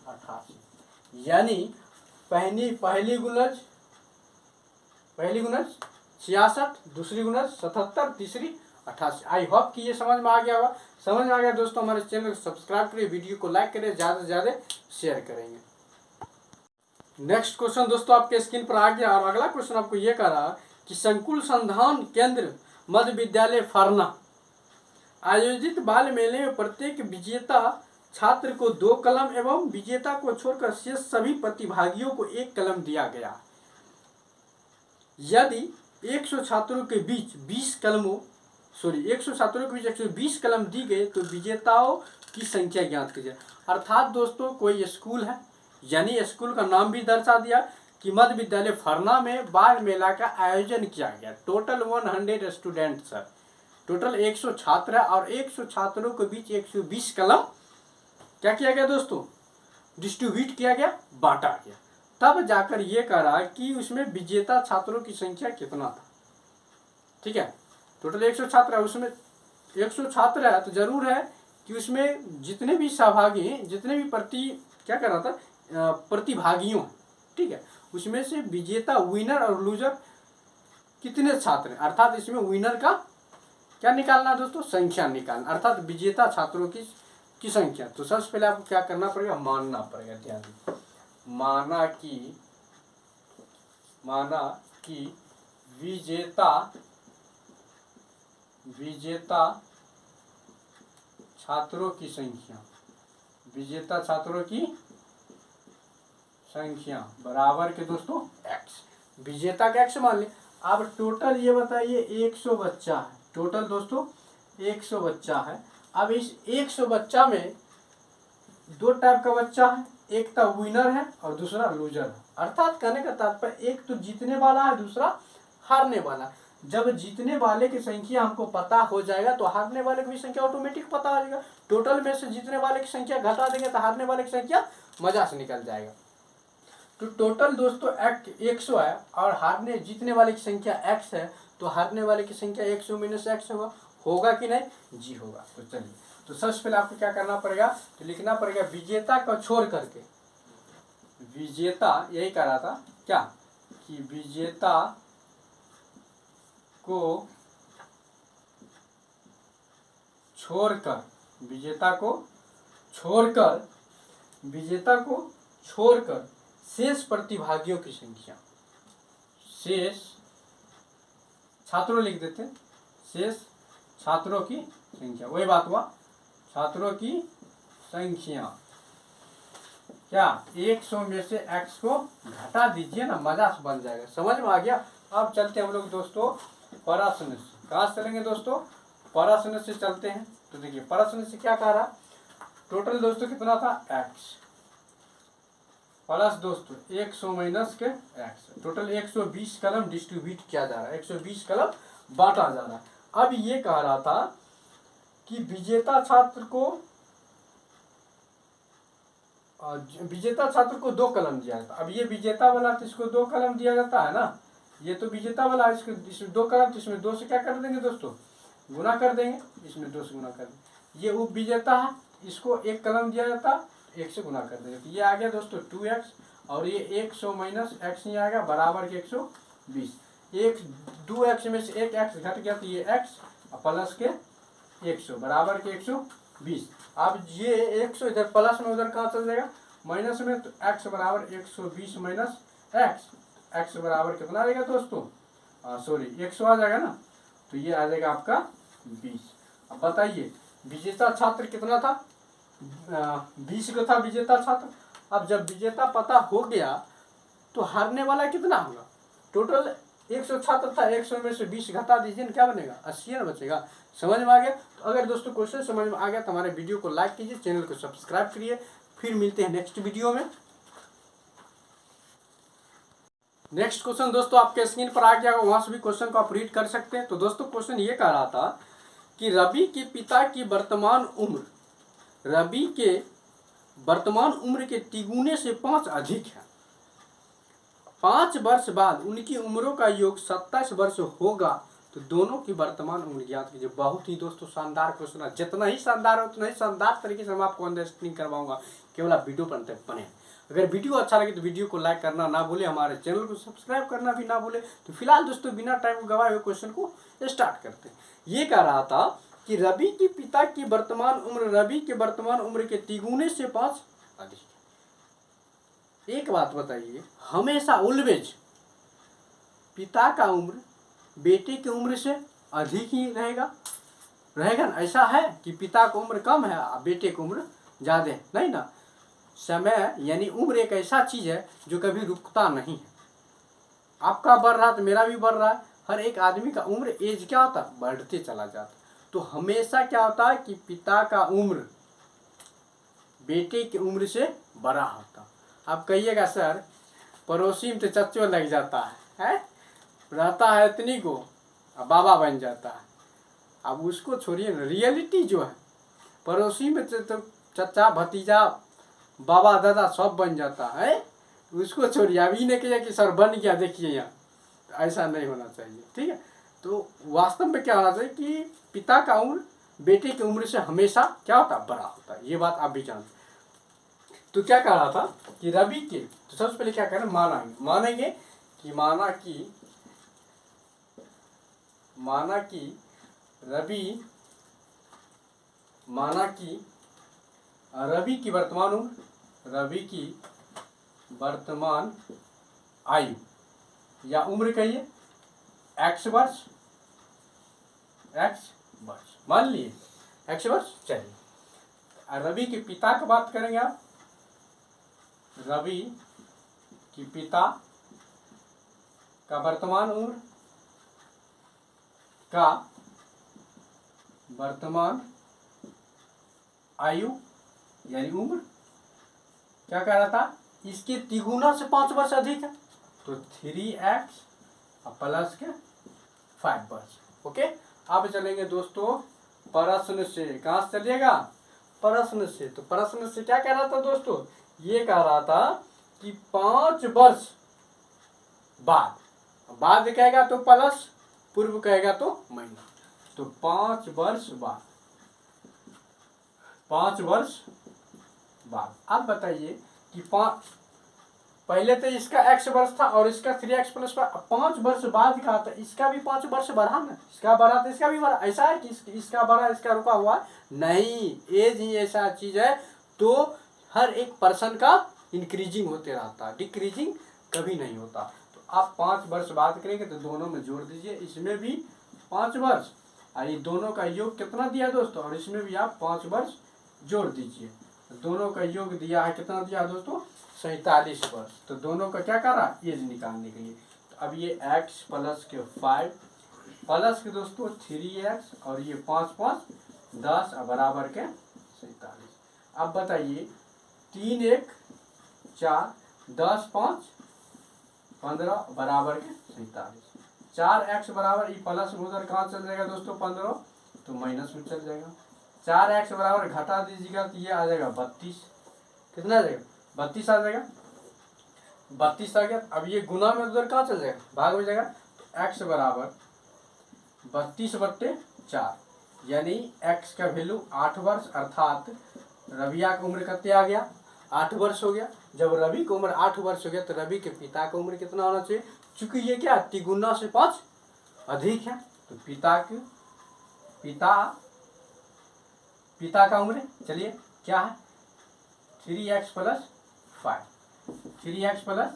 88। यानी पहली गुणज 66, दूसरी गुणज 77, तीसरी 88। आई होप कि ये समझ में आ गया होगा। समझ में आ गया दोस्तों, हमारे चैनल को सब्सक्राइब करिए, वीडियो को लाइक करें, ज़्यादा से ज़्यादा शेयर करेंगे। नेक्स्ट क्वेश्चन दोस्तों आपके स्क्रीन पर आ गया, और अगला क्वेश्चन आपको ये कह रहा कि संकुल संधान केंद्र मध्य विद्यालय फरना आयोजित बाल मेले में प्रत्येक विजेता छात्र को 2 कलम एवं विजेता को छोड़कर शेष सभी प्रतिभागियों को 1 कलम दिया गया। यदि 100 छात्रों के बीच 100 छात्रों के बीच 120 कलम दी गई तो विजेताओं की संख्या ज्ञात कीजिए। अर्थात दोस्तों कोई स्कूल है, यानी स्कूल का नाम भी दर्शा दिया कि मध्य विद्यालय फरना में बाल मेला का आयोजन किया गया। टोटल 100 स्टूडेंट सर, टोटल 100 छात्र है, और 100 छात्रों के बीच 120 कलम क्या किया गया दोस्तों, डिस्ट्रीब्यूट किया गया, बांटा गया। तब जाकर ये कहा कि उसमें विजेता छात्रों की संख्या कितना था। ठीक है, टोटल 100 छात्र है, उसमें 100 छात्र है तो जरूर है कि उसमें जितने भी सहभागी, जितने भी प्रतिभागियों, ठीक है, उसमें से विजेता, विनर और लूजर कितने छात्र हैं, अर्थात इसमें विनर का क्या निकालना है दोस्तों, संख्या निकालना, अर्थात विजेता छात्रों की संख्या। तो सबसे पहले आपको क्या करना पड़ेगा, मानना पड़ेगा, ध्यान दीजिए, माना कि विजेता छात्रों की संख्या बराबर के दोस्तों x, विजेता का x मान लें। अब टोटल ये बताइए 100 बच्चा है, टोटल दोस्तों 100 बच्चा है। अब इस 100 बच्चा में 2 टाइप का बच्चा है, एक तो विनर है और दूसरा लूजर है। अर्थात कहने का तात्पर्य एक तो जीतने वाला है, दूसरा हारने वाला। जब जीतने वाले की संख्या हमको पता हो जाएगा तो हारने वाले की भी संख्या ऑटोमेटिक पता हो जाएगा। टोटल में से जीतने वाले की संख्या घटा देंगे तो हारने वाले की संख्या मजा से निकल जाएगा। तो टोटल दोस्तों 100 है और हारने जीतने वाले की संख्या x है, तो हारने वाले की संख्या 100 - x होगा कि नहीं? जी होगा। तो चलिए, तो सबसे पहले आपको क्या करना पड़ेगा, तो लिखना पड़ेगा विजेता को छोड़ करके, विजेता यही कह रहा था क्या कि विजेता को छोड़कर, विजेता को छोड़कर, विजेता को छोड़कर शेष प्रतिभागियों की संख्या, शेष छात्रों लिख देते हैं, शेष छात्रों की संख्या, वही बात हुआ, छात्रों की संख्या क्या 100 में से x को घटा दीजिए ना, मजा से बन जाएगा। समझ में आ गया? अब चलते हैं हम लोग दोस्तों प्रश्न से। कहाँ से चलेंगे दोस्तों? प्रश्न से चलते हैं। तो देखिए प्रश्न से क्या कह रहा, टोटल दोस्तों कितना था x प्लस दोस्तों 100 माइनस के x, टोटल 120 कलम डिस्ट्रीब्यूट किया जा रहा है, 120 कलम बांटा जा रहा है। अब ये कह रहा था कि विजेता छात्र को 2 कलम दिया जाता। अब ये विजेता वाला तो इसको 2 कलम दिया जाता है ना, ये तो विजेता वाला, इसमें 2 कलम, तो इसमें 2 से क्या कर देंगे दोस्तों, गुना कर देंगे, इसमें 2 से गुना कर देंगे। ये उप विजेता है, इसको 1 कलम दिया जाता, 1 से गुना कर देंगे, तो ये आ गया दोस्तों 2x, और ये 100 माइनस x नहीं आएगा बराबर के 120, 2x में से 1 x घट गया, तो ये x प्लस के 100 बराबर के 120। अब ये 100 इधर प्लस में उधर कहाँ चल जाएगा, माइनस में, तो x बराबर 120 माइनस x बराबर कितना आ जाएगा दोस्तों, सॉरी 100 आ जाएगा ना, तो ये आ जाएगा आपका 20। अब बताइए विजेता छात्र कितना था, 20 का था विजेता छात्र। अब जब विजेता पता हो गया तो हारने वाला कितना होगा, टोटल 100 छात्र था, 100 में से 20 घटा दीजिए, क्या बनेगा, 80 ना बचेगा। समझ में आ गया? तो अगर दोस्तों क्वेश्चन समझ में आ गया तो हमारे वीडियो को लाइक कीजिए, चैनल को सब्सक्राइब करिए, फिर मिलते हैं नेक्स्ट वीडियो में। नेक्स्ट क्वेश्चन दोस्तों आपके स्क्रीन पर आ गया, वहां से भी क्वेश्चन को आप रीड कर सकते हैं। तो दोस्तों क्वेश्चन ये कह रहा था कि रवि के पिता की वर्तमान उम्र रवि के वर्तमान उम्र के तिगुने से 5 अधिक है। 5 वर्ष बाद उनकी उम्रों का योग 27 वर्ष होगा, तो दोनों की वर्तमान उम्र ज्ञात कीजिए। बहुत ही दोस्तों शानदार क्वेश्चन है, जितना ही शानदार हो उतना ही शानदार तरीके से मैं आपको अंडरस्टैंडिंग करवाऊंगा, केवल आप वीडियो पर बने। अगर वीडियो अच्छा लगे तो वीडियो को लाइक करना ना भूले, हमारे चैनल को सब्सक्राइब करना भी ना भूले। तो फिलहाल दोस्तों बिना टाइम को गवाए हुए क्वेश्चन को स्टार्ट करते हैं। ये कह रहा था कि रवि के पिता की वर्तमान उम्र रवि के वर्तमान उम्र के तिगुने से 5 अधिक है। एक बात बताइए, हमेशा ऑलवेज पिता का उम्र बेटे की उम्र से अधिक ही रहेगा ना? ऐसा है कि पिता की उम्र कम है बेटे की उम्र ज़्यादा है? नहीं ना। समय यानी उम्र एक ऐसा चीज़ है जो कभी रुकता नहीं है। आपका बढ़ रहा तो मेरा भी बढ़ रहा है, हर एक आदमी का उम्र एज क्या होता है, बढ़ते चला जाता। तो हमेशा क्या होता है कि पिता का उम्र बेटे की उम्र से बड़ा होता। आप कहिएगा सर पड़ोसी में तो चच्चो लग जाता है रहता है इतनी को, अब बाबा बन जाता है। अब उसको छोड़िए ना, रियलिटी जो है पड़ोसी में तो चचा भतीजा बाबा दादा सब बन जाता है, उसको छोड़िए। अभी नहीं कहिए कि सर बन गया देखिए यहाँ, ऐसा नहीं होना चाहिए, ठीक है। तो वास्तव में क्या होना चाहिए कि पिता का उम्र बेटे की उम्र से हमेशा क्या होता है, बड़ा होता है। ये बात आप भी जानते। तो क्या कह रहा था कि रवि के, तो सबसे पहले क्या करें, मानेंगे कि माना कि रवि की वर्तमान उम्र, रवि की वर्तमान आयु या उम्र कहिए x वर्ष, मान लिए x वर्ष। चलिए रवि के पिता की बात करेंगे आप, रवि की पिता का वर्तमान उम्र का वर्तमान आयु यानी उम्र क्या कह रहा था, इसके तिगुना से 5 वर्ष अधिक है, तो 3x प्लस के 5 वर्ष। ओके, अब चलेंगे दोस्तों प्रश्न से। कहाँ से चलिएगा, प्रश्न से। तो प्रश्न से क्या कह रहा था दोस्तों, ये कह रहा था कि 5 वर्ष बाद कहेगा तो प्लस, पूर्व कहेगा तो माइनस। तो 5 वर्ष बाद, 5 वर्ष बाद। अब बताइए कि पहले तो इसका x वर्ष था और इसका 3x प्लस 5 वर्ष बाद का, तो इसका भी 5 वर्ष बढ़ा ना, इसका बढ़ा तो इसका भी बढ़ा। ऐसा है कि इसका बढ़ा इसका रुका हुआ नहीं, एज ही ऐसा चीज है। तो हर एक पर्सन का इंक्रीजिंग होते रहता है, डिक्रीजिंग कभी नहीं होता। तो आप 5 वर्ष बाद करेंगे तो दोनों में जोड़ दीजिए, इसमें भी 5 वर्ष और ये दोनों का योग कितना दिया दोस्तों, और इसमें भी आप 5 वर्ष जोड़ दीजिए। दोनों का योग दिया है, कितना दिया है दोस्तों, 47 वर्ष। तो दोनों का क्या कर रहा है, एज निकालने के लिए। तो अब ये x प्लस के 5 प्लस के दोस्तों 3x और ये 5 5 10 बराबर के 47। अब बताइए 3 1 4 10 5 15 बराबर के 47। 4x बराबर ये प्लस में उधर कहाँ चल जाएगा दोस्तों 15, तो माइनस में चल जाएगा। 4x बराबर घटा दीजिएगा तो ये आ जाएगा 32। कितना आ जाएगा, 32 आ जाएगा, 32 आ गया। अब ये गुना में उधर कहाँ चल जाएगा, भाग हो जाएगा। तो x बराबर 32/4 यानी x का वैल्यू 8 वर्ष, अर्थात रविया की उम्र कितने आ गया, 8 वर्ष हो गया। जब रवि की उम्र 8 वर्ष हो गया तो रवि के पिता की उम्र कितना होना चाहिए, चूंकि ये क्या 3 से 5 अधिक है। तो पिता का उम्र चलिए क्या है 3x plus 5, 3x plus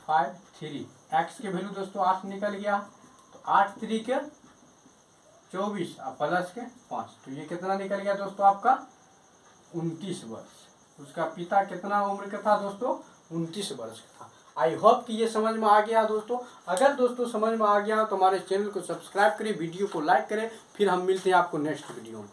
5 3, x के वैल्यू दोस्तों 8 निकल गया। तो 8 3 के 24 और प्लस के 5, तो ये कितना निकल गया दोस्तों आपका 29 वर्ष। उसका पिता कितना उम्र का था दोस्तों, 29 वर्ष का था। आई होप कि ये समझ में आ गया दोस्तों। अगर दोस्तों समझ में आ गया तो हमारे चैनल को सब्सक्राइब करें, वीडियो को लाइक करें। फिर हम मिलते हैं आपको नेक्स्ट वीडियो में।